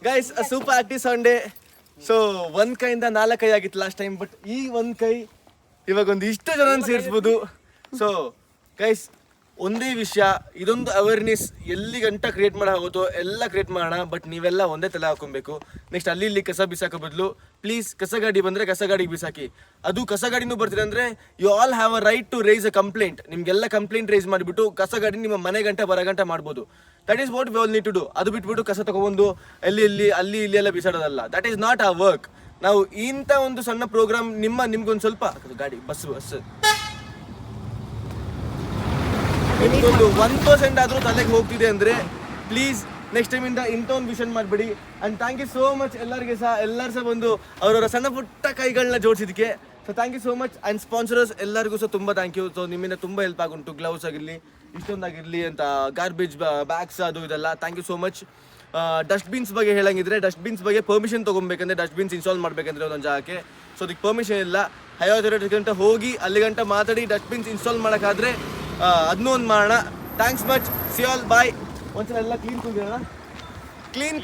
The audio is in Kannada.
Guys super active Sunday. So ಒಂದ್ ಕೈಯಿಂದ 4 ಕೈ ಆಗಿತ್ತು ಲಾಸ್ಟ್ ಟೈಮ್, ಬಟ್ ಈ ಒಂದ್ ಕೈ ಇವಾಗ ಒಂದು ಇಷ್ಟು ಜನ ಸೇರಿಸ್ಬೋದು. ಸೊ ಗೈಸ್ ಒಂದೇ ವಿಷಯ, ಇದೊಂದು ಅವೇರ್ನೆಸ್ ಎಲ್ಲಿ ಗಂಟ ಕ್ರಿಯೇಟ್ ಮಾಡೋದು ಎಲ್ಲ ಕ್ರಿಯೇಟ್ ಮಾಡೋಣ, ಬಟ್ ನೀವೆಲ್ಲ ಒಂದೇ ತಲೆ ಹಾಕೊಬೇಕು. ನೆಕ್ಸ್ಟ್ ಅಲ್ಲಿ ಇಲ್ಲಿ ಕಸ ಬಿಸಾಕೋ ಬದಲು ಪ್ಲೀಸ್ ಕಸ ಗಾಡಿ ಬಂದರೆ ಕಸ ಗಾಡಿಗೆ ಬಿಸಾಕಿ. ಅದು ಕಸ ಗಾಡಿನೂ ಬರ್ತೀರ ಅಂದರೆ you all have a right to raise a complaint. ನಿಮಗೆಲ್ಲ ಕಂಪ್ಲೇಂಟ್ ರೈಸ್ ಮಾಡಿಬಿಟ್ಟು ಕಸ ಗಾಡಿ ನಿಮ್ಮ ಮನೆ ಗಂಟೆ ಬರೋ ಗಂಟೆ ಮಾಡ್ಬೋದು. That is what we all need to do. ಅದು ಬಿಟ್ಬಿಟ್ಟು ಕಸ ತಗೊಬಂದು ಅಲ್ಲಿ ಇಲ್ಲಿ ಎಲ್ಲ ಬಿಸಾಡೋದಲ್ಲ. That is not our work. ನಾವು ಇಂಥ ಒಂದು ಸಣ್ಣ ಪ್ರೋಗ್ರಾಮ್ ನಿಮ್ಗೊಂದು ಸ್ವಲ್ಪ ಗಾಡಿ ಬಸ್ ನಿಮ್ಗೊಂದು 1% ಆದರೂ ತಲೆಗೆ ಹೋಗ್ತಿದೆ ಅಂದರೆ ಪ್ಲೀಸ್ ನೆಕ್ಸ್ಟ್ ಟೈಮಿಂದ ಇಂಥ ಒಂದು ವಿಷನ್ ಮಾಡಬೇಡಿ. And thank you so much ಎಲ್ಲರಿಗೆ ಎಲ್ಲರೂ ಸಹ ಬಂದು ಅವರವರ ಸಣ್ಣ ಪುಟ್ಟ ಕೈಗಳನ್ನ ಜೋಡಿಸಿದ್ದಕ್ಕೆ. So thank you so much. And sponsorers ಎಲ್ಲರಿಗೂ ಸಹ ತುಂಬ ಥ್ಯಾಂಕ್ ಯು. ಸೊ ನಿಮ್ಮಿಂದ ತುಂಬ ಹೆಲ್ಪ್ ಆಗುಂಟು, ಗ್ಲೌಸ್ ಆಗಿರಲಿ, ಇಷ್ಟೊಂದಾಗಿರಲಿ ಅಂತ, ಗಾರ್ಬೇಜ್ ಬ್ಯಾಗ್ಸ್ ಅದು ಇದೆಲ್ಲ. Thank you so much. Dustbins ಬಗ್ಗೆ ಹೇಳಂಗಿದ್ರೆ ಡಸ್ಟ್ಬಿನ್ಸ್ ಬಗ್ಗೆ ಪರ್ಮಿಷನ್ ತೊಗೊಬೇಕಂದ್ರೆ, ಡಸ್ಟ್ಬಿನ್ಸ್ ಇನ್ಸ್ಟಾಲ್ ಮಾಡಬೇಕಂದ್ರೆ ಒಂದೊಂದು ಜಾಗಕ್ಕೆ, ಸೊ ಅದಕ್ಕೆ ಪರ್ಮಿಷನ್ ಇಲ್ಲ. ಹೈವೇ ಗಂಟೆ ಹೋಗಿ ಅಲ್ಲಿ ಗಂಟೆ ಮಾತಾಡಿ ಡಸ್ಟ್ಬಿನ್ಸ್ ಇನ್ಸ್ಟಾಲ್ ಮಾಡೋಕ್ಕಾದ್ರೆ ಅದನ್ನೂ ಒಂದು ಮಾಡೋಣ. Thanks much. See all bye. ಒಂದ್ಸಲ ಎಲ್ಲ ಕ್ಲೀನ್ ಕೂಗೋಣ. ಕ್ಲೀನ್